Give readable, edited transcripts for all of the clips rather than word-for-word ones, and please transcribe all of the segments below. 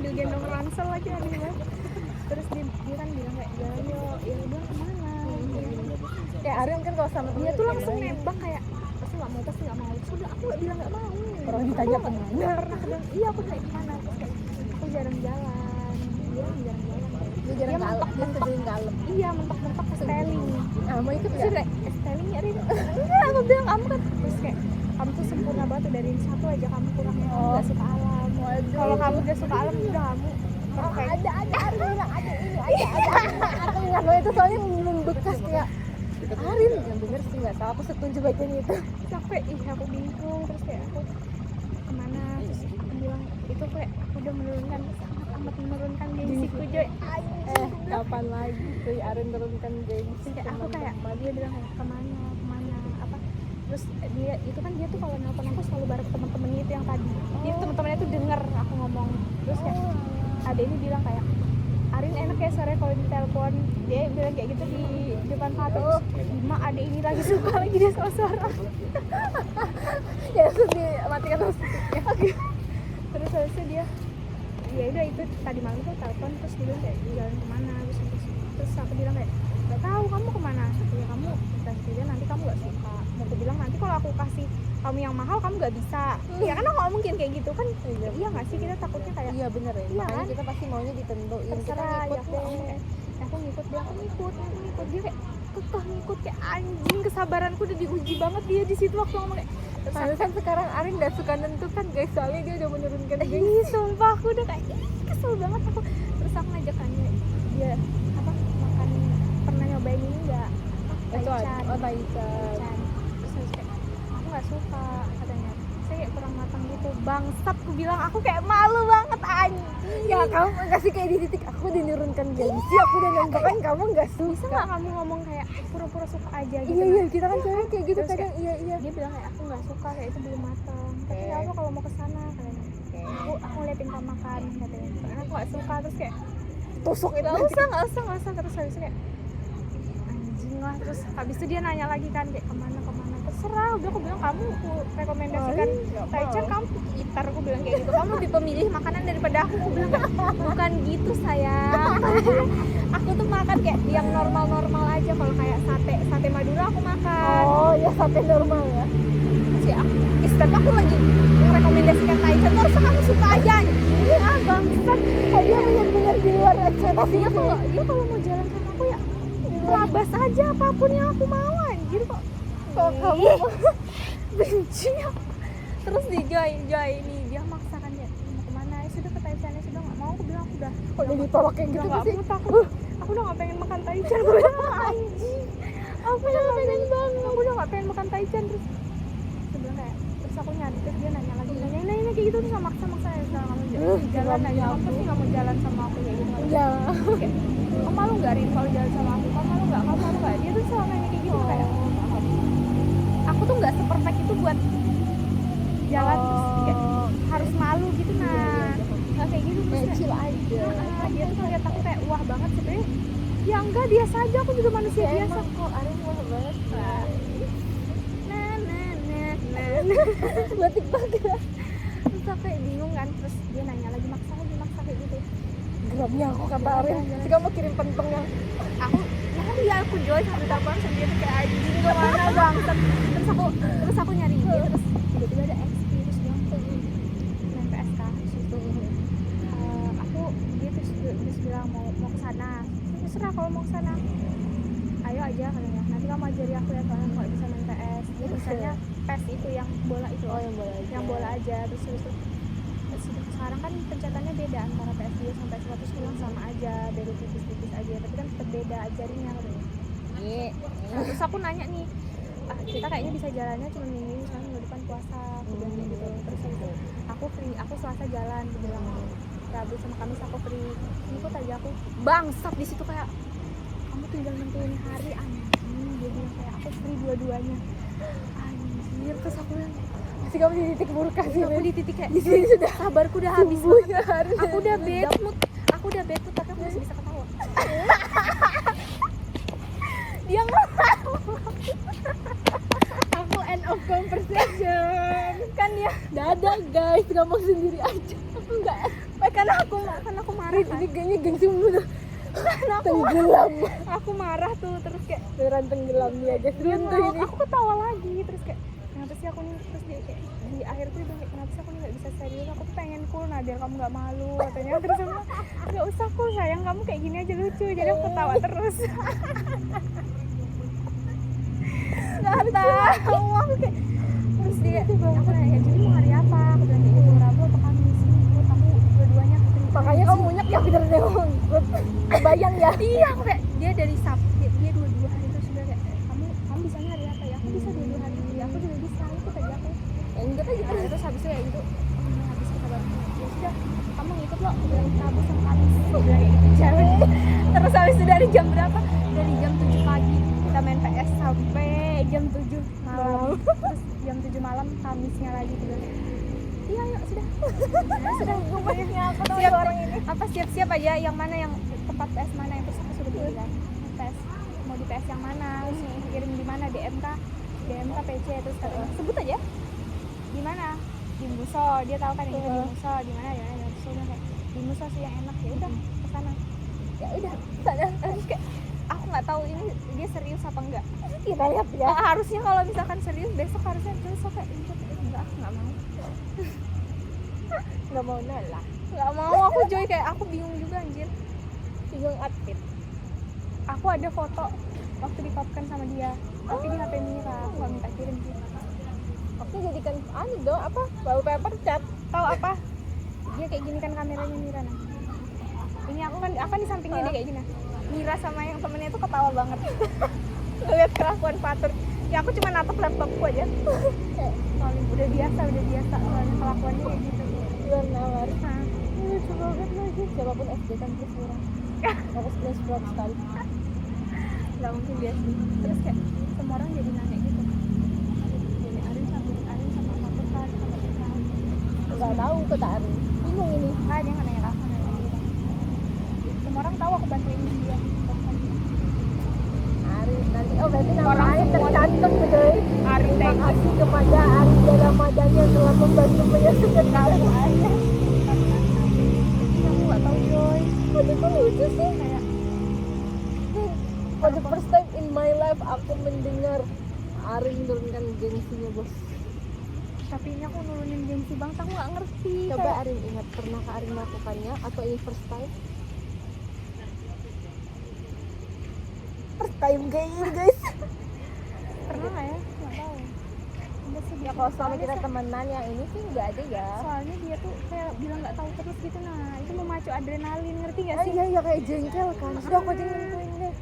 sambil gendong ransel lagi aneh banget. Terus dia kan bilang kayak jalan yuk, ya udah kemana? Kayak Arin kan kalau sama Dia tuh langsung nembak kayak pasti nggak mau. Sudah aku nggak bilang nggak mau. Orang ditanya Aku kemana? nggak pernah bilang iya aku kayak kemana. Terus kayak aku jarang jalan. Dia jarang jalan. Dia jarang kalem, dia sering kalem. Iya mentok-mentok ke styling. Mau ikut Terus nggak? kayak styling ya Rin. Enggak aku bilang kamu kan terus kayak kamu tuh sempurna banget tuh, dari satu aja kamu kurangnya kamu nggak suka alam. Kalau kamu udah suka alam udah kamu perfect. Ada Arin bilang ada ini ada. Aku ingat banget itu soalnya membekas kayak Arin yang bener sih nggak tahu, aku setuju bacanya itu. Terus aku kayak aku bingung, terus kayak aku kemana, terus aku bilang itu kayak udah menurunkan, sangat amat menurunkan gengsiku Joy. Kapan lagi tuh Arin turunkan gengsi? Kayak aku kayak dia bilang kayak kemana apa, terus dia itu kan dia tuh kalau nelpon aku selalu bareng teman-temannya itu yang tadi. Jadi teman-temannya tuh denger aku ngomong, terus kayak ada ini bilang kayak Arin enak ya sore kalau ditelepon, dia bilang kayak gitu di depan Fatul. Terus Bima ada ini lagi suka lagi dia suara Ya sedih matikan musiknya. Terus habisnya dia ya udah itu tadi malam tuh telepon, terus dia bilang kayak jalan kemana, terus aku bilang kayak nggak tahu kamu kemana. Ya kamu kasih dia nanti kamu nggak suka. Mau aku bilang nanti kalau aku kasih kamu yang mahal kamu nggak bisa. Ya kan aku nggak mungkin kayak gitu kan. Iya nggak sih, kita takutnya kayak Iya bener ya, iya makanya kan? kita pasti maunya ditentuin. Terserah Kita ya ngikut aku deh. aku ngikut dia, aku ngikut dia kayak kekeh ngikut kayak anjing. Kesabaranku udah diuji banget dia di situ waktu ngomong kayak Pantesan sekarang Arin gak suka nentukan guys, soalnya dia udah menurunkan gengsi. ih sumpah aku udah kayak kesel banget aku. Terus aku ngajakannya dia apa makan, pernah nyobain ini enggak Itu Taichan. Taichan. Terus habis kayak aku nggak suka katanya, saya kayak kurang matang gitu. Bangsat, aku bilang aku kayak malu banget anjing. Ya kamu kasih kayak di titik aku dinurunkan gengsi, aku udah nembakkan kamu gak Bisa suka. nggak kamu ngomong kayak pura-pura suka aja gitu? Iya kita kan cewek kayak gitu Terus kadang iya. Dia bilang kayak aku nggak suka, kayak itu belum matang. Tapi nggak apa kalau mau kesana katanya. Aku liatin kamu makan katanya. Karena aku nggak suka, terus kayak Tusuk itu. nggak usah. Terus habis itu kayak anjing lah. Terus habis itu dia nanya lagi kan kayak kemana. Terserah, udah aku bilang kamu aku rekomendasikan Taichan, kamu gitar, aku bilang kayak gitu. Kamu lebih pemilih makanan daripada aku bilang kayak, bukan gitu sayang. Aku tuh makan kayak yang normal aja. Kalau kayak sate Madura aku makan. Oh ya sate normal ya. Sih tapi aku lagi merekomendasikan Taichan, terus kamu suka aja. Iya bangsat. Dia benar-benar di luar ekspektasinya. Dia kalau mau jalan sama aku ya labas aja apapun yang aku mau anjir kok. Kalau kamu Benci. Terus di Joy ini dia maksakan ya mau kemana, ya sudah ke Taichan, ya sudah nggak mau. Aku bilang aku udah kok jadi tolak kayak gitu nggak sih? mood aku udah nggak pengen makan Taichan. Aku bilang anjing, aku udah nggak pengen banget, aku udah nggak pengen makan Taichan. Terus aku nyari, terus dia nanya kayak gitu, terus maksa ya kamu jalan aja, kamu pasti nggak mau jalan sama aku kayak gitu. Iya. Kamu malu nggak Rin kalau jalan sama aku? Kamu malu nggak? Dia tuh selalu nanya kayak gitu. Kayak aku tuh nggak seperfect itu buat jalan terus kayak harus malu gitu. Nggak kayak gitu. Kayak chill aja. Dia tuh ngeliat aku kayak wah banget sebenarnya. Ya enggak, biasa aja, aku juga manusia Ya, biasa. emang kok Arin wah banget. Batik banget. Terus aku kayak bingung kan, terus dia nanya lagi maksa kayak gitu. Geramnya aku kata Arin. Terus kamu kirim pentong yang Aku aku Joy sambil telepon sendiri kayak anjing kemana bangsat. Terus aku nyari dia, terus tiba-tiba ada XP, terus dia main PSK di situ. Dia terus bilang mau kesana. Terserah kalau mau kesana, ayo aja katanya. Nanti kamu ajari aku ya, soalnya aku nggak bisa main PS. Dia bisanya PES itu yang bola itu. Oh yang bola aja. Yang bola aja. Terus sekarang kan pencetannya beda antara PS2 sampai 100 bilang sama aja, beda tipis-tipis aja, tapi kan tetap beda ajarinya katanya. Terus aku nanya nih, kita kayaknya bisa jalannya cuma minggu ini, soalnya minggu depan puasa, aku bilang kayak gitu. Terus habis itu aku free, aku Selasa jalan, aku bilang Rabu sama Kamis aku free. Ikut aja aku bangsat di situ kayak kamu tinggal nentuin hari anjing. Dia bilang kayak aku free dua-duanya anjir. Terus aku bilang masih kamu di titik buruk sih. aku di titik kayak di sini sudah sabarku udah habis subuhnya banget. harus Aku udah bad mood, tapi aku masih bisa ketawa. Dia aku end of conversation kan dia dadah guys, ngomong sendiri aja. Aku nggak Karena aku marah kan. Ini kayaknya gengsi mulu. Aku Tenggelam. marah tuh, terus kayak Beneran tenggelam dia guys. dia Runtuh mau, ini. aku ketawa lagi, terus kayak kenapa sih aku nih, terus dia kayak di akhir tuh dia bilang kayak, kenapa sih aku nih nggak bisa serius, aku tuh pengen cool nah biar kamu nggak malu katanya. Terus aku nggak usah cool sayang, kamu kayak gini aja lucu, jadi aku ketawa terus. Nggak tahu aku kayak, terus dia aku nanya jadi mau hari apa, aku bilang kayak gitu, Rabu apa Kamis, ikut aku dua-duanya aku terima. Makanya kamu munyak ya bener deh. Kebayang ya. Iya, aku kayak dia dari Sabtu, dia dua hari terus udah kayak kamu bisanya hari apa ya, aku bisa dua hari, ya aku juga bisa, itu tadi aku Ya ikut aja. nah, terus habis itu ya itu habis kita baru ya sudah kamu ngikut loh, aku bilang Rabu sama Kamis, aku bilang kayak gitu jalan. Terus habis itu dari jam berapa, dari jam 7 pagi kita main PS sampai jam 7 malam. Terus jam 7 malam Kamisnya lagi gitu. Iya yuk sudah. Ya, sudah Gemasnya aku tahu siap orang ini. apa siap-siap aja yang mana yang tempat PS mana yang terus aku sudah bilang PS mau di PS yang mana, terus kirim di mana, DMK PC, terus katanya sebut aja di mana, di Muso, dia tahu kan yang itu di Muso, di mana terus udah kayak di Muso sih yang enak, ya udah ke sana. Ya udah sana, terus kayak aku nggak tahu ini dia serius apa enggak. Kita lihat ya. Harusnya kalau misalkan serius besok harusnya besok kayak enggak, aku nggak mau. Nggak mau nalah. Nggak mau aku Joy, kayak aku bingung juga anjir. Bingung outfit. Aku ada foto waktu di popkan sama dia, tapi di HP Mira, aku nggak minta kirim sih. Oke jadikan dong apa? Wallpaper cat. Tahu apa? Dia kayak gini kan kameranya Mira nah. Ini aku kan di sampingnya dia kayak gini. Mira sama yang temennya itu ketawa banget. Lihat kelakuan Fatur. Ya aku cuma natap laptopku aja. Udah biasa soalnya kelakuannya kayak gitu. Luar nawar. Nah, Lucu banget lagi. Siapapun SD kan plus murah. Aku plus sekali. nggak mungkin dia sih. Terus kayak semua orang jadi nanya gitu. Jadi Arin sama Fatur kan sama kita. Nggak tahu kata Arin. Bingung ini. Nah, dia nggak nanya aku, nanya dia. Semua orang tahu aku bantuin dia. Arin nanti. Oh berarti nama Orang Arin semua tercantum betul. Arin Terima thank you. kasih kepada Arin dan Ramadan yang telah membantu menyelesaikan Tahu aja. Aku nggak tahu Joy. Aduh kok lucu sih. Kayak For the first time in my life aku mendengar Arin menurunkan gengsinya bos. tapi ini aku nurunin gengsi banget, aku nggak ngerti. Coba Kayak, Arin ingat pernah Arin melakukannya atau ini first time? First time kayak gini guys. pernah nggak ya? Nggak tahu. Enggak sih, Ya kalau selama kita temenan yang ini sih nggak ada ya. soalnya dia tuh kayak bilang nggak tahu terus gitu, nah itu memacu adrenalin, ngerti nggak Ah, sih? iya ya kayak jengkel kan. Sudah aku aja nentuin deh.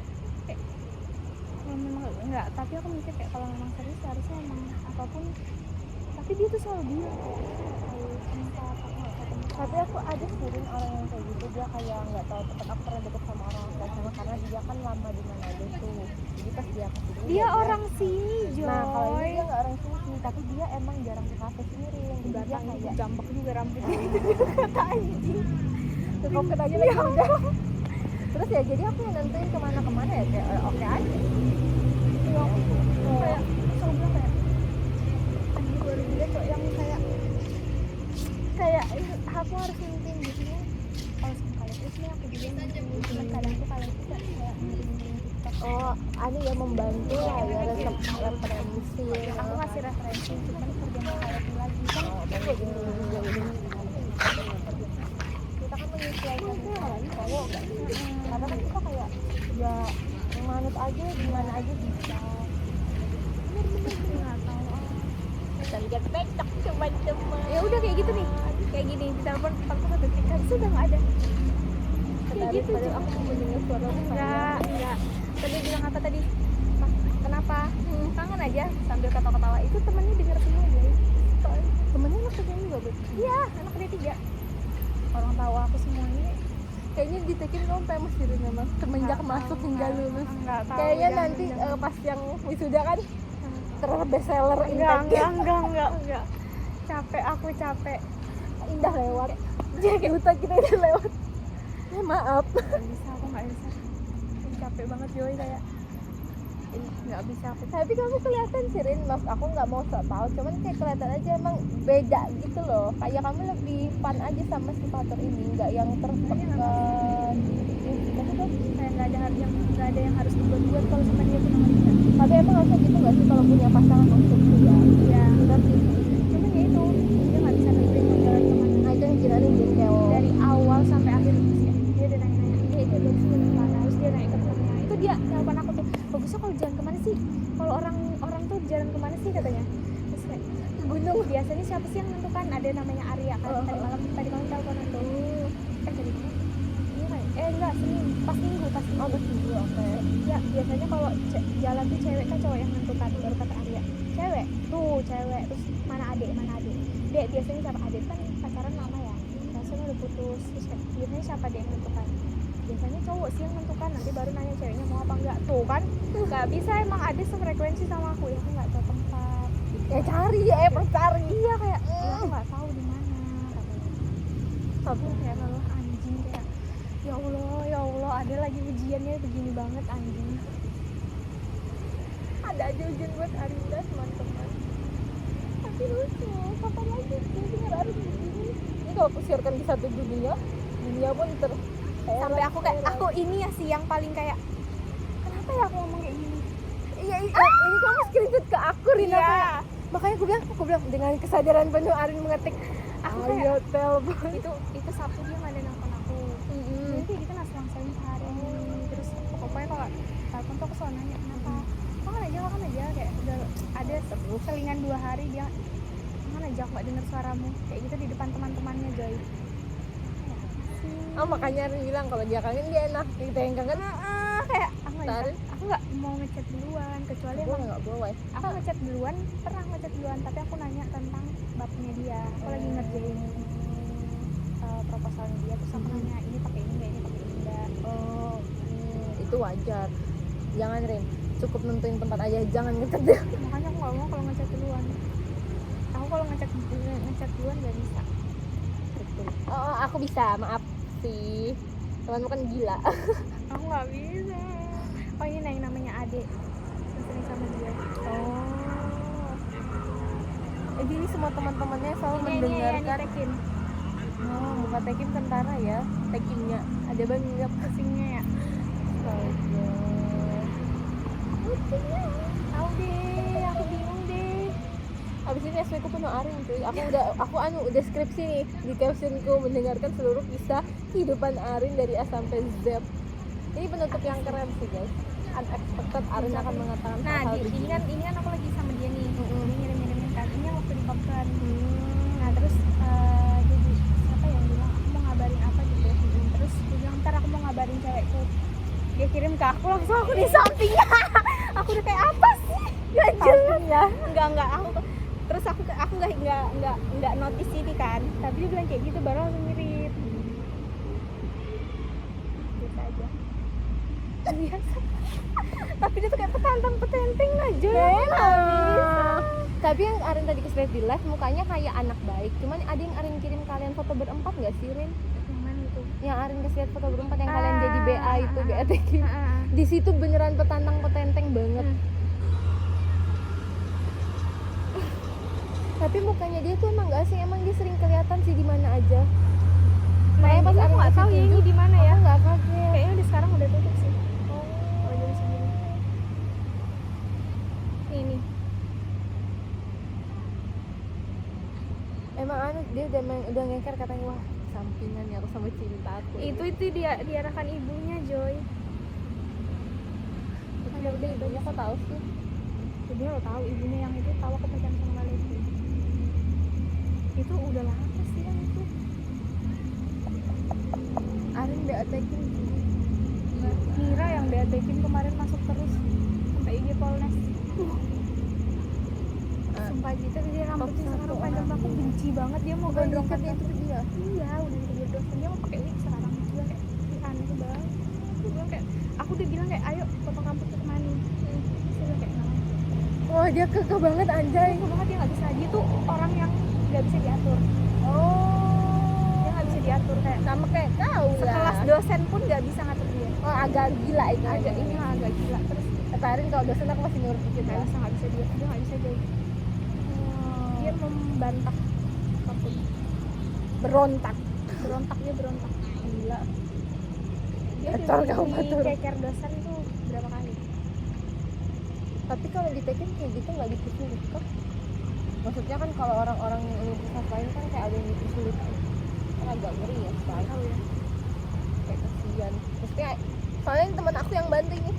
Memang nggak, tapi aku mikir kayak kalau memang serius harusnya emang apapun, tapi dia tuh selalu bilang kayak kalau tempat aku nggak tahu tempat. Tapi aku ada sering orang yang kayak gitu, dia kayak nggak tahu tempat. Aku pernah deket sama orang kayak sama karena dia kan lama di Manado tuh. Jadi pas dia kesini Dia orang sini Joy. Nah kalau ini dia nggak orang sini, tapi dia emang jarang ke kafe sendiri. Jadi dia batang kayak jambak juga rambutnya itu kata anjing. Covid aja lagi udah. Terus ya jadi aku yang nentuin kemana ya kayak oke aja. Iya, aku tuh kayak selalu bilang kayak anjing baru dia cok yang kayak aku harus nentuin gitu ya. Kalau sama kalian terus nih aku juga nentuin, cuman kadang tuh kalian tuh kayak ngirim TikTok. Oh, ini ya membantu lah ya referensi. Aku ngasih referensi, cuman kerjaan kalian lagi kan. Kayak gini juga ini. Kita kan menyesuaikan kan cowok kan. Karena kan kita kayak ya manut aja gimana aja bisa. Nggak tahu. Dan lihat pecok cuma-cuma. Ya udah kayak gitu nih, kayak gini di telepon 41 detik kan sudah nggak ada. Kayak gitu Padahal Cok. aku mendengar suara Enggak. Tadi bilang apa tadi? Kenapa? Kangen aja sambil ketawa-ketawa. Itu temennya denger semua guys. temennya anak kerjaan juga bet. Iya, anak D3. Orang tahu aku semua ini. Kayaknya ditekin kamu famous di dunia mas semenjak Nggak masuk tahu, hingga nggak. lulus. Nggak tahu, Kayaknya jangan, nanti jangan. pas yang wisuda kan terbestseller Enggak. Capek, aku capek. indah lewat. Jadi hutan kita udah lewat. Maaf. Nggak bisa, aku nggak bisa. Aku capek banget Joy kayak. nggak bisa aku. Tapi kamu kelihatan sih Rin, mas aku nggak mau sok tahu, cuman kayak kelihatan aja emang beda gitu loh. Kayak kamu lebih fun aja sama si Fatur ini, nggak yang tertekan. Tapi tuh kayak nggak ada yang harus dibuat-buat kalau sama dia tuh namanya. Tapi emang harusnya gitu nggak sih kalau punya pasangan untuk dia? Iya. Berarti Cuman ya itu dia nggak bisa nentuin mau jalan kemana. nah itu yang jinarin kayak Dari awal sampai akhir dia udah nanya-nanya dia itu dari sini kemana, harus dia naik ke temennya. Itu dia telepon aku tuh, bagusnya kalau jalan kemana sih, kalau orang tuh jalan kemana sih katanya. Terus kayak gunung, biasanya siapa sih yang nentukan, ada namanya Arya kan. Tadi malam teleponan tuh jadi iya kan enggak Senin pas minggu pas minggu oke. ya biasanya kalau jalan tuh cewek kan cowok yang nentukan, baru kata Arya cewek terus mana adek dek, biasanya siapa adek kan pacaran lama ya, biasanya udah putus, terus biasanya siapa dek yang nentukan, biasanya cowok sih yang nentukan, nanti baru nanya ceweknya mau apa enggak. Tuh kan nggak bisa, emang adek sefrekuensi sama aku ya, aku nggak tahu tempat Ya cari ya, cari. iya kayak ya, aku nggak tahu di mana katanya. Tapi kayak malah anjing, kayak ya Allah ada lagi ujiannya begini banget anjing. Ada aja ujian buat Arinda teman-teman. Tapi lucu, kapan lagi sih dengar Arin begini? Ini kalau aku siarkan di satu dunia pun Sampai aku kayak aku ini ya sih yang paling kayak kenapa ya aku ngomong kayak gini. Iya, ini kamu screenshot ke aku Rina. Iya. Makanya aku bilang dengan kesadaran penuh Arin mengetik Aku ayo kayak telepon. itu Sabtu dia nggak ada nelfon aku. Jadi kita langsung sehari. Terus pokoknya kalau telepon tuh aku selalu nanya kenapa. Makan aja kayak udah ada selingan 2 hari dia makan aja aku nggak dengar suaramu kayak gitu di depan teman-temannya Joy. Oh makanya Arin bilang kalau dia kangen dia enak, kita yang kangen Kayak aku nggak mau ngechat duluan kecuali gue emang nggak boleh. aku ngechat duluan, pernah ngechat duluan tapi aku nanya tentang babnya dia, aku lagi ngerjain proposalnya dia, terus aku nanya ini pakai ini nggak, ini pakai ini nggak. Itu wajar. Jangan Rin, cukup nentuin tempat aja, jangan ngechat dia. Makanya aku nggak mau kalau ngechat duluan. Aku kalau ngechat duluan nggak bisa. Oh aku bisa, maaf sih. Temanmu kan gila. Aku nggak bisa. Oh ini yang namanya Ade, yang sering sama dia. Jadi ini semua teman-temannya selalu Ini mendengarkan. tekin. Oh, muka Tekin kentara ya, Tekinnya ada banyak Pusingnya ya. Tahu deh, aku bingung deh. Abis ini SW ku penuh Arin cuy. Aku udah skripsi nih di captionku mendengarkan seluruh kisah kehidupan Arin dari A sampai Z. Ini penutup yang keren sih guys. Unexpected Arin akan mengatakan Nah, hal-hal ini begini. kan aku lagi sama dia nih. Dia ngirim-ngirimin kan. Ini yang waktu di Papua. Nah, terus jadi siapa yang bilang aku mau ngabarin apa gitu. Terus dia bilang ntar aku mau ngabarin cewekku. Dia kirim ke aku, langsung aku di sampingnya. Aku udah kayak apa sih? Gak jelas ya. Enggak aku. Terus aku nggak notice ini kan. Tapi dia bilang kayak gitu baru langsung ngirim. Biasa aja. Biasa. Tapi dia tuh kayak petenteng aja. Tapi yang Arin tadi ke di live mukanya kayak anak baik. Cuman ada yang Arin kirim kalian foto berempat nggak sih Rin? Yang mana itu? Yang Arin kasih lihat foto berempat yang kalian jadi BA itu BA Tekin. Di situ beneran petenteng banget. Tapi mukanya dia tuh emang nggak sih, emang dia sering kelihatan sih di mana aja. Makanya pas aku nggak tahu ya ini di mana ya. Aku nggak kaget. Kayaknya udah sekarang udah tutup sih. Kalau jam segini. Ini. Emang dia udah ngeker katanya wah sampingan ya aku sama cinta aku. Itu dia diarahkan ibunya Joy. Udah ibunya kok tahu sih? Jadi lo tahu ibunya yang itu tahu aku pacaran sama Lesti. Itu udah lama sih yang itu. Arin BA Tekin. Mira yang beatekin kemarin masuk terus sampai IG Polnes. Sumpah gitu dia rambutnya sekarang panjang, aku benci banget dia mau gondrong kan itu dia. Iya udah digendong, dia mau pakai wig sekarang. Dia kayak aneh banget. Aku bilang kayak aku udah bilang kayak ayo potong rambut ke Mani. Dia bilang kayak nah. Wah dia kekeh banget anjay. Dia banget, dia nggak bisa, dia tuh orang yang nggak bisa diatur. Dia nggak bisa diatur kayak Sama kayak kau sekelas lah. dosen pun nggak bisa ngatur dia. Agak gila itu. Agak gila terus Kata Arin kalau dosen aku masih nurut dikit ya. nggak bisa dia nggak bisa Joy. Dia membantah apapun, Berontak. dia berontak Gila. dia Kacau kamu di betul. keker dosen tuh berapa kali. Tapi kalau di Tekin kayak gitu nggak dipersulit kok. Maksudnya kan kalau orang-orang yang universitas lain kan kayak ada yang dipersulit. Kan agak ngeri ya sekarang. Tahu ya, Kayak kasihan. Maksudnya soalnya yang teman aku yang bantu ini.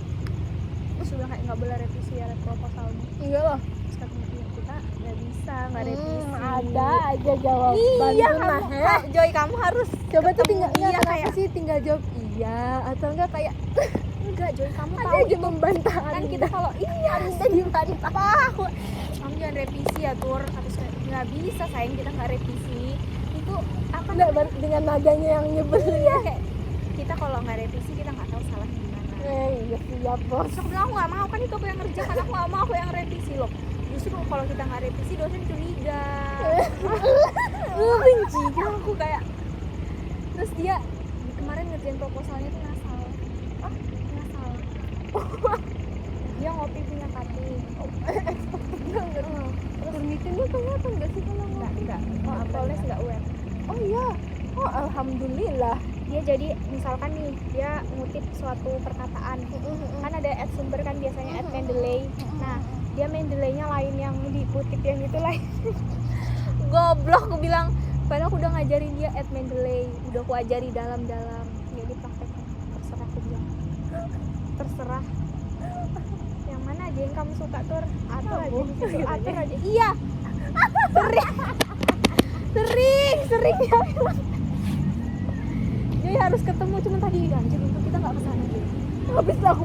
terus udah kayak nggak boleh revisi ya proposalnya. Iya loh. Terus katanya iya, kita nggak bisa nggak revisi. Ada aja jawaban. Iya tuh, kamu nah, Joy, kamu harus coba tuh ketemu tinggal dia kenapa kayak sih tinggal jawab iya atau enggak kayak enggak Joy, kamu ada tahu aja itu membantah kan kita kalau iya Anda dibantah. aku kamu jangan revisi ya Tur, terus kayak nggak bisa sayang kita nggak revisi itu apa Enggak namanya? dengan nadanya yang nyebelin. Iya kayak kita kalau nggak revisi kita nggak tahu salahnya di mana. Iya siap bos. Terus aku bilang aku nggak mau, kan itu aku yang ngerjakan, aku nggak mau, aku yang revisi loh. Justru kalau kita nggak revisi dosen curiga. Benci kan aku kayak. Terus dia kemarin ngerjain proposalnya tuh ngasal. Ngasal. Dia ngopi punya cutting. Terus meetingnya kelihatan nggak sih kalau Enggak. Oh, apa Tulis nggak aware. Oh iya. Oh alhamdulillah. Dia jadi misalkan nih dia ngutip suatu perkataan. Kan ada add sumber kan biasanya add Mendeley. Nah, dia Mendeley-nya lain yang dikutip yang itu lain. Goblok, aku bilang. Padahal aku udah ngajarin dia add Mendeley, udah aku ajari dalam-dalam. Ya dipraktekin. Terserah aku bilang. Terserah. Yang mana aja yang kamu suka Tur? Atur aja di situ, atur aja. Iya. Sering dia bilang. Dia harus ketemu, cuman tadi anjir untuk kita nggak kesana gitu. Habis aku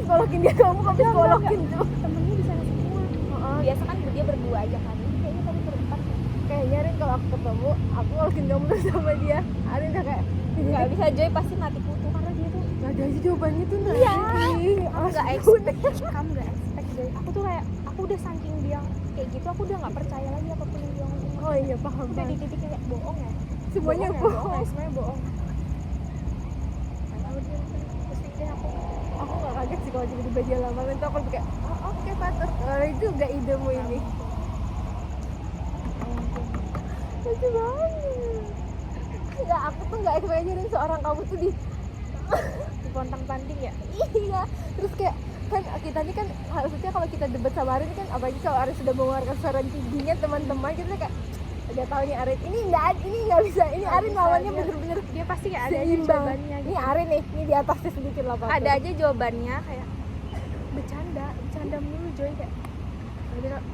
bolokin dia, kamu habis bolokin tuh. Temennya di sana semua. Biasa kan dia berdua aja kan. Ini kayaknya tadi berempat. Kayaknya Rin kalau aku ketemu, aku bolokin kamu terus sama dia. Arin udah kayak Nggak bisa Joy, pasti mati kutu karena dia tuh nggak ada aja jawabannya tuh nah. Iya. Aku nggak expect, kamu nggak expect Joy. Aku tuh kayak aku udah saking dia kayak gitu, aku udah nggak percaya lagi apapun yang dia ngomong. Oh iya paham. Udah di titik kayak bohong ya. Semuanya ya, bohong. semuanya bohong. Tahu dia pusing deh aku. Aku nggak kaget sih kalau tiba-tiba dia lamaran tuh aku kayak oh, oke patut. Itu nggak idemu ini. Lucu banget. Enggak, aku tuh nggak expect seorang kamu tuh di Dipontang-panting ya. iya. Terus kayak kan kita ini kan harusnya kalau kita debat sama Arin kan apalagi kalau Arin sudah mengeluarkan suara tingginya teman-teman kita kayak udah tahu nih Arin ini nggak bisa ini Arin lawannya bener-bener Dia pasti kayak ada aja seimbang. jawabannya Ini gitu. Arin nih, ini di atasnya sedikit lah Pak. Ada aja jawabannya kayak bercanda mulu Joy kayak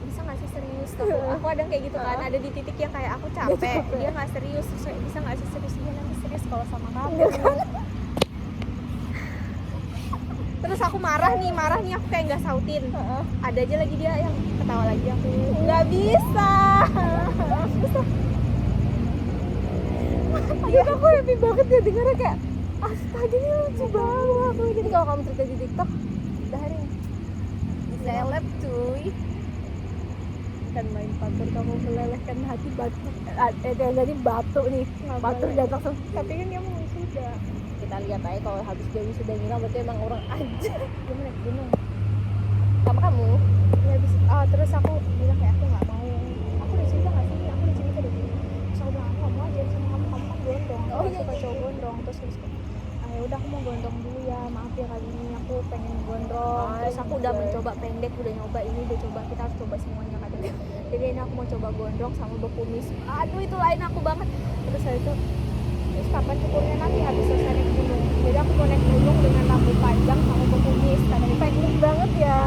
bisa nggak sih serius aku ada kayak gitu kan, ada di titik yang kayak aku capek dia nggak serius, terus kayak, bisa nggak sih serius, dia nanti serius kalau sama kamu. Terus aku marah nih aku kayak nggak sautin, ada aja lagi dia yang ketawa lagi, aku nggak bisa. Dia aku happy banget ya dengarnya kayak astaga ini lucu banget. Jadi kalau kamu cerita di TikTok udah Arin seleb cuy kan main patur kamu melelehkan hati batu jadi batu nih batur dan langsung Tapi kan dia mau wisuda, kita lihat aja kalau habis dia wisuda ngira berarti emang orang aja dia mau naik gunung. sama kamu Ya habis terus aku bilang kayak aku nggak mau, aku udah cerita nggak sih, aku udah cerita deh. Terus aku bilang aku nggak mau aja sama kamu kan gondong, Oh, aku iya, suka iya, cowok iya. gondong. Terus ya udah aku mau gondong dulu ya, maaf ya kali ini aku pengen gondrong. Terus aku udah Anjay. mencoba pendek, udah nyoba ini, udah coba, kita harus coba semuanya katanya. Jadi ini aku mau coba gondrong sama berkumis, aduh itu lain aku banget. Terus saya itu terus kapan cukurnya nanti habis selesai naik gunung. Jadi aku mau naik gunung dengan rambut panjang sama berkumis katanya. teknik banget ya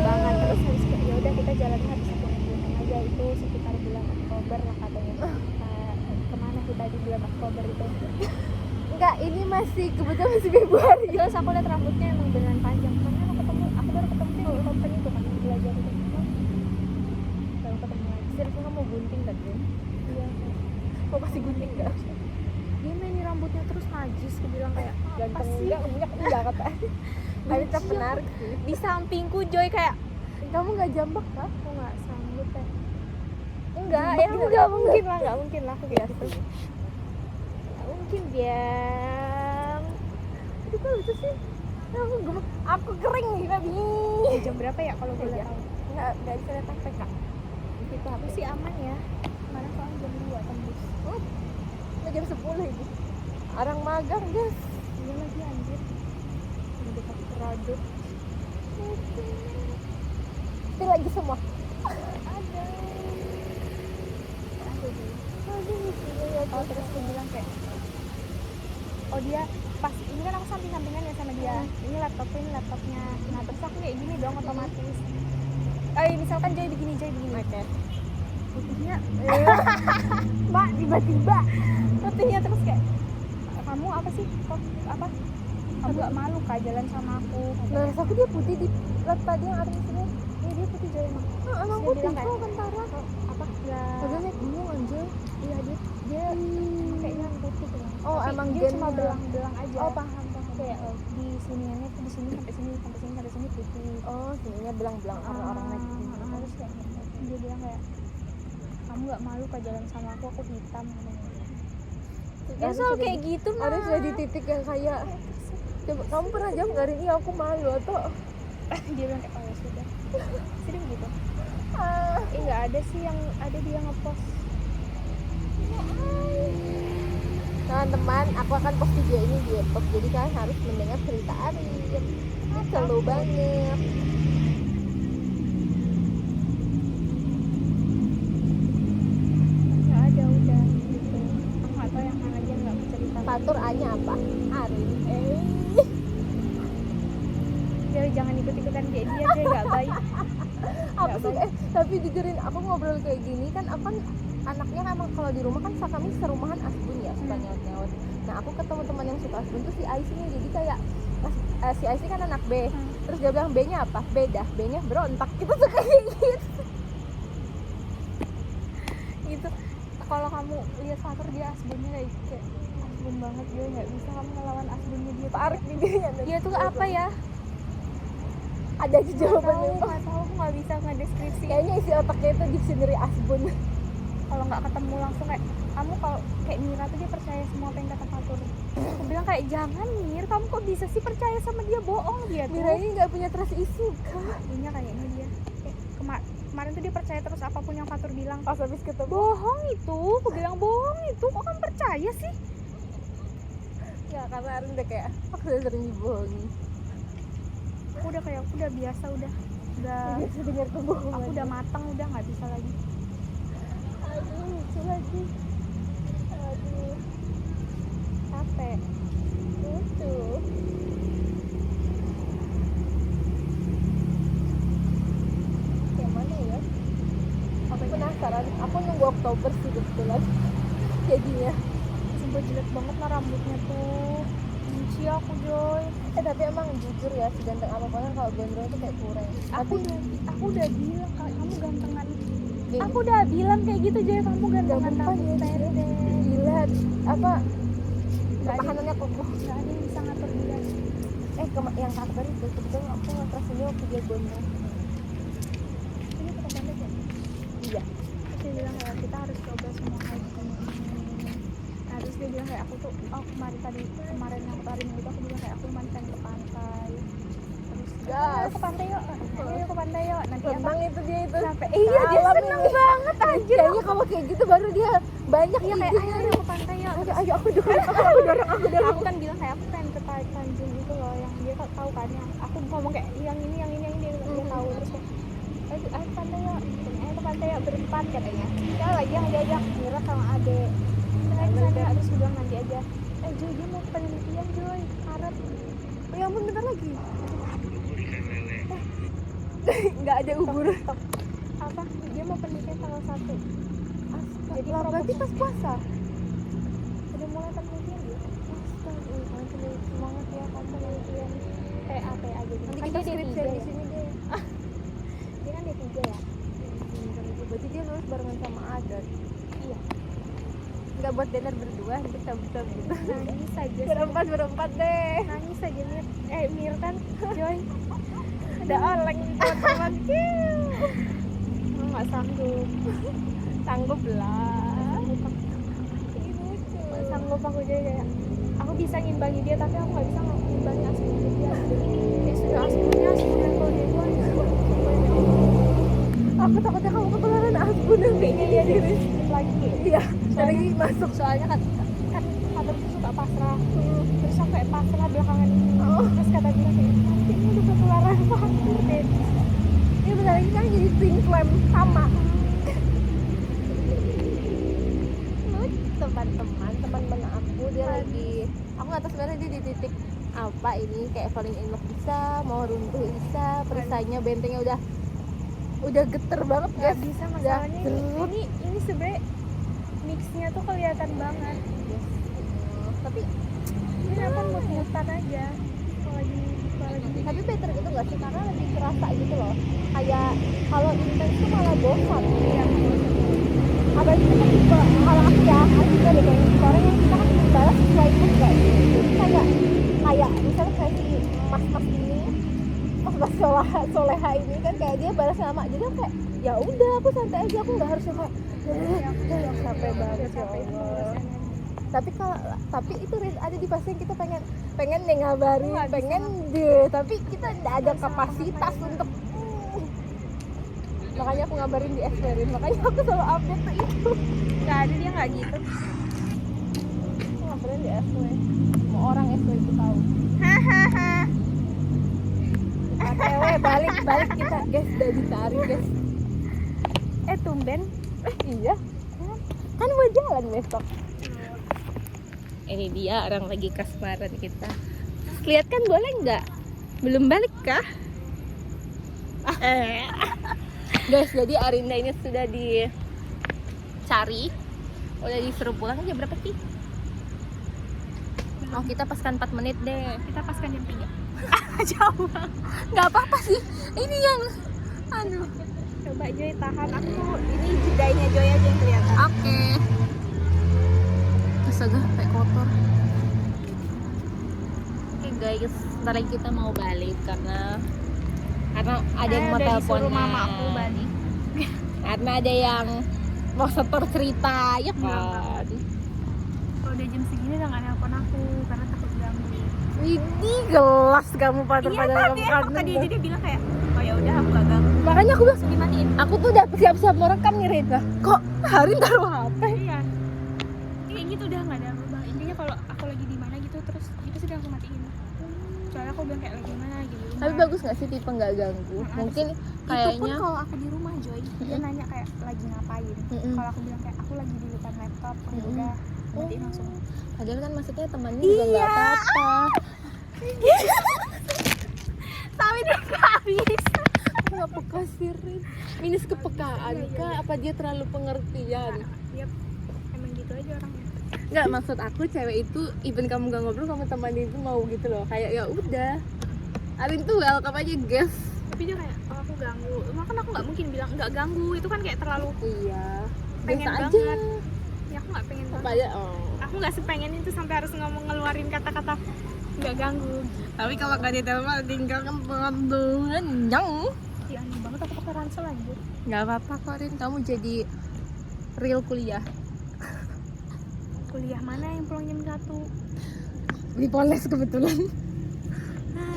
Banget. Terus habis kayak ya udah kita jalannya habis aku naik gunung aja, itu sekitar bulan Oktober lah katanya. Kemana kita di bulan Oktober itu? enggak ini masih kebetulan masih Februari Terus aku lihat rambutnya emang beneran panjang. Karena aku baru ketemu dia di company itu kan, belajar itu. Baru ketemu lagi. serius kamu mau gunting kan Rin? Iya. Kok masih gunting enggak? Dia main rambutnya terus najis, aku bilang kayak Ganteng sih? enggak kata Arin tetap Benci menarik sih di sampingku Joy kayak kamu nggak jambak kah? aku nggak sanggup ya. Enggak, Ya ya nggak mungkin lah aku kayak gitu. Nggak mungkin dia. itu kan lucu sih Aku kering nih babi. Jam berapa ya kalau boleh Iya. tahu? Nggak bisa lihat HP kak. Itu HP Aku sih aman ya. Mana soalnya jam 2 tembus. Udah jam 10 ini. Orang magang guys. Iya lagi anjir. Udah dekat produk. Itu lagi semua. Ada. Ada sih. Aduh, Oh terus dia bilang kayak, oh dia pas ini kan aku samping-sampingan ya sama dia. Ini laptopnya. Nah terus aku kayak gini dong otomatis. Misalkan Joy begini. Oke. Putihnya, Mbak tiba-tiba putihnya terus kayak, kamu apa sih? Kok apa? Kamu gak malu kah jalan sama aku? Nah, tapi dia putih di lihat tadi yang ada di sini. Iya dia putih Joy emang. Emang Dia putih bilang kayak, kok kentara. apa? Gak. Padahal lihat bingung anjir. Iya dia kayaknya putih kan. Oh, Tapi emang dia cuma gennya. belang-belang aja. Oh, paham. Kayak di siniannya tuh di sini sampai sini putih. Oh, sininya belang-belang orang-orang naik gini. Terus kayak dia bilang kayak, kamu gak malu kah jalan sama aku hitam katanya. Ya Harus soal sudah kayak di- gitu mah. Harus sudah di titik yang kayak coba kamu pernah jawab nggak hari ini aku malu atau Dia bilang kayak, oh ya sudah. Sering gitu. ah, Nggak ada sih yang ada dia ngepost. teman-teman, aku akan post video ini di YouTube, jadi kalian harus mendengar cerita Arin. Seru banget. Nggak ada udah gitu. Aku nggak tahu yang mana dia nggak bercerita. Fatur A-nya apa? Arin. Dia jangan ikut-ikutan kayak dia nggak baik. Apa Nggak sih? baik. Tapi jujurin aku ngobrol kayak gini kan, aku kan anaknya emang kalau di rumah kan kami serumahan asbun ya, suka nyaut-nyaut. Nah aku ketemu teman yang suka asbun tuh si Aisyah, jadi kayak si Aisyah kan anak B. Terus dia bilang B-nya apa? Beda. B-nya berontak. Kita suka kayak gitu. Gitu. Kalau kamu lihat Fatur dia asbunnya kayak asbun banget, dia nggak bisa kamu ngelawan asbunnya dia. Tarik di dia. Dia tuh apa ya? Ada aja jawabannya. Nggak tahu, aku nggak bisa ngedeskripsi. Kayaknya isi otaknya itu dicenderi asbun. Kalau nggak ketemu langsung kayak, kamu kalau kayak Mira tuh dia percaya semua apa yang kata Fatur. Aku bilang kayak, jangan Mir, kamu kok bisa sih percaya sama dia, bohong dia tuh. Mira ini nggak punya trust issue kak. Punya kayaknya dia. Kemarin tuh dia percaya terus apapun yang Fatur bilang. Pas habis ketemu. Bohong itu, aku bilang bohong itu, kok kamu percaya sih? Nggak, karena Arin udah kayak aku udah sering dibohongi. Aku udah biasa, udah Bisa dengar kebohongan. aku udah matang, udah nggak bisa lagi. Aduh, lucu lagi. Aduh, Capek. lucu. Yang mana ya? Aku penasaran. Aku nunggu Oktober sih kebetulan. Jadinya. Sumpah jelek banget lah rambutnya tuh. Benci aku Joy. Tapi emang jujur ya, seganteng apapun kan kalau gondrong tuh kayak kurang. Aku udah bilang kalau kamu gantengan. Nih, Aku udah bilang kayak gitu Joy, kamu gantengan gampang rambut ya, pendek. gila. Apa? Nggak ada- Pertahanannya kokoh. Nggak ada yang bisa ngatur dia. Yang kabar itu kebetulan aku nge-trust ini waktu dia gondrong. Ini tetap pendek ya? Iya. Terus dia bilang kayak kita harus coba semua hal gini. Nah terus dia bilang kayak aku tuh, kemarin yang hari minggu itu aku bilang kayak aku kemarin pengen ke pantai. Terus Gas. ayo ke pantai yuk, ayo ke pantai yuk. Nanti Senang itu dia itu. sampai iya dia Salam seneng ini. banget anjir. Kayaknya kalau kayak gitu baru dia banyak Iya kayak idenya. ayo ke pantai yuk. Ayo aku dorong. Aku kan bilang kayak aku pengen ke Tanjung itu loh, yang dia tahu kan, yang aku ngomong kayak yang ini dia tahu. Terus kayak ayo ke pantai yuk, ayo ke pantai yuk berempat katanya. Ya lagi yang diajak Mira sama Ade. Kita di sana terus dia bilang nanti aja. Joy dia mau penelitian Joy, Karet. Oh ya ampun, bentar lagi. Nggak ada ubur. Stop. Apa? Dia mau penelitian tanggal 1. Jadi Lah, berarti proposal- pas puasa. udah mulai penelitian dia. Astaga, semangat ya kamu penelitian. PA gitu. Nanti Kan kita dia D3 skripsian di ya. sini deh. Dia kan D3 ya. Berarti dia lulus barengan sama Adat. Iya. Nggak buat dinner berdua, nanti cabut-cabut gitu. Nangis aja sih. Berempat deh. Nangis aja Mir kan Joy. Ada oleng di teman-teman. Nggak sanggup. Sanggup lah. Nggak sanggup aku Joy kayak. Aku bisa ngimbangi dia tapi aku nggak bisa ngimbangi aslinya dia. Ya sudah aslinya kalau dia gue Aku takutnya kamu ketularan asbun yang kayaknya dia diri lagi. Iya, lagi masuk. Soalnya kan kata tuh suka pasrah. Terus sampai pasrah belakangan ini. Terus kata dia kayak nanti ini udah ketularan vampir deh. Ini bentar lagi kan jadi twin flame sama. Teman-teman aku dia lagi, aku nggak tahu sebenarnya dia di titik apa ini, kayak falling in love bisa, mau runtuh bisa, perisainya bentengnya udah geter banget Gak guys. bisa masalahnya ini sebenarnya mixnya tuh kelihatan banget. Tapi Ini apa mutan aja kalau lagi tapi better gitu nggak sih, karena lebih kerasa gitu loh, kayak kalau intens tuh malah bosan. iya. Apalagi kita tipe, kalau aku ya, aku juga ada kayak gitu, orang yang kita kan balas sesuai mood gak sih. Jadi kayak misalnya kayak si mas ini, mas soleha ini kan kayak dia balas lama, jadi aku kayak ya udah aku santai aja, aku nggak harus yang kayak capek banget ya Allah. Tapi itu ada di fase yang kita pengen nih ngabarin, pengen deh, tapi kita tidak ada kapasitas untuk makanya aku ngabarin di Xperin, makanya aku selalu update tuh itu. Gak ada, dia nggak gitu. Aku ngabarin di SW, semua orang SW itu tahu. Hahaha. OTW balik kita guys, udah ditarik guys. Tumben. Iya kan mau jalan besok. Ini dia orang lagi kasmaran kita. Lihat kan, boleh nggak? Belum balik kah? Guys, jadi Arinda ini sudah dicari, udah disuruh pulang. Jam berapa sih? Oh, kita paskan 4 menit deh. Kita paskan jam 3. Jauh banget. Nggak apa-apa sih. Ini yang aduh. Coba Joy tahan, aku ini jedainya Joy aja yang kelihatan. Oke. Astaga, kayak kotor. Oke guys, ntar lagi kita mau balik karena ada yang mau teleponan. Mama aku balik. Karena ada yang mau setor cerita, ya kan? Kalau udah jam segini udah nggak nelpon aku karena takut ganggu. Ini gelas kamu pada kamu kan. Tadi aja dia bilang kayak, oh ya udah aku gak ganggu. Makanya aku bilang Dimatiin. aku tuh udah siap-siap mau rekam nih Rita. Kok hari taruh HP? Iya. Kayak gitu udah nggak ada berubah. Intinya kalau aku lagi di mana gitu terus itu sudah aku matiin. Soalnya aku bilang kayak lagi mana gitu. Tapi bagus nggak sih tipe nggak ganggu? Mungkin Itu pun kayaknya kalau aku di rumah Joy, dia nanya kayak lagi ngapain. Kalau aku bilang kayak aku lagi di depan laptop, oh ya udah matiin langsung. padahal kan maksudnya temannya juga nggak apa-apa. Tapi dia nggak habis. Nggak peka sih Rin. Minus kepekaan kah? Apa dia terlalu pengertian? Dia emang gitu aja orangnya. Nggak, maksud aku cewek itu even kamu gak ngobrol, kamu temannya itu mau gitu loh, kayak ya udah Arin tuh welcome aja guys. Tapi dia kayak, oh aku ganggu. Makan aku nggak mungkin bilang nggak ganggu, itu kan kayak terlalu Iya, pengen biasa banget. aja. Ya aku nggak pengen Apa banget. aja, oh. Aku nggak sepengen itu sampai harus ngeluarin kata-kata nggak ganggu. Tapi kalau gak ditelepon tinggal kan pengendungan nyang. Ya aneh banget aku pakai ransel aja. Nggak apa-apa kok Rin, kamu jadi real kuliah. Kuliah mana yang pulang jam 1? Di Polres kebetulan.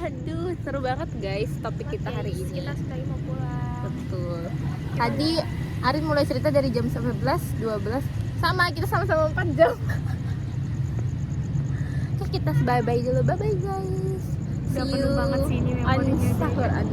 Aduh, seru banget guys topik kita hari ini. Kita sudah mau pulang. Betul. Tadi Arin mulai cerita dari jam 11, 12. Sama, kita sama-sama 4 jam. Oke, kita bye-bye dulu. Bye-bye guys. Udah penuh banget sih ini memorinya. Instagram.